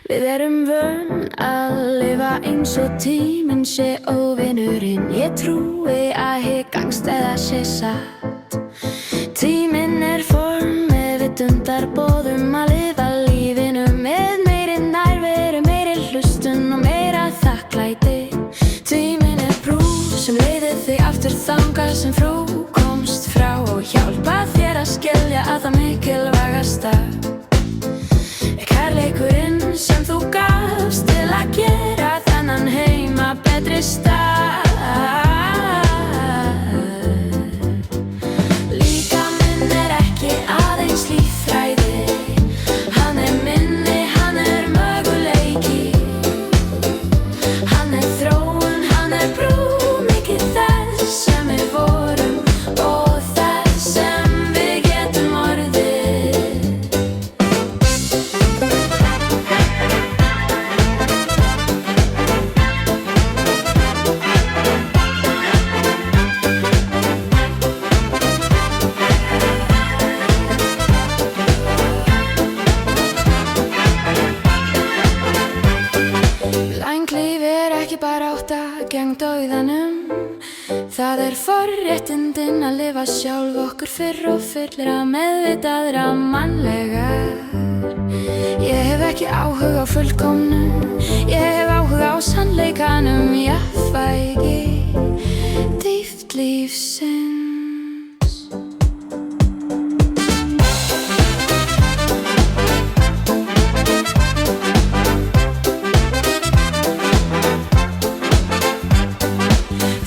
Við erum vön að lifa eins og tíminn sé óvinurinn. Ég trúi að hið gagnstæða sé satt. Tíminn form með vitundarboðum að lifa lífinu með meiri nærveru, meiri hlustun og meira þakklæti. Tíminn brú sem leiðir þig aftur þangað sem frú komst frá og hjálpa þér að skilja að það mikilvægasta kærleikurinn sem þú gafst til að gera þennan heim að betri stað. Líkaminn ekki aðeins líffræði, hann minni, hann möguleiki. Hann þróun, hann brú, mikið þess sem við vorum og þess sem við getum orðið. Langlíf ekki bara átta gegn dauðanum. Það forréttindin að lifa sjálf okkur fyrr og fyllra meðvitaðra mannlegar. Ég hef ekki áhuga á fullkomnum, ég hef áhuga á sannleikanum, jafnvægi, dýpt lífsins.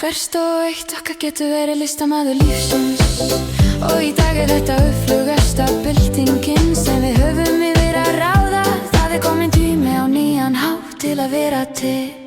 Hvert og eitt okkar getur verið listamaður lífsins. Og í dag þetta uppflugasta byltingin sem við höfum yfir að ráða. Það komin tími á nýjan hátt til að vera til.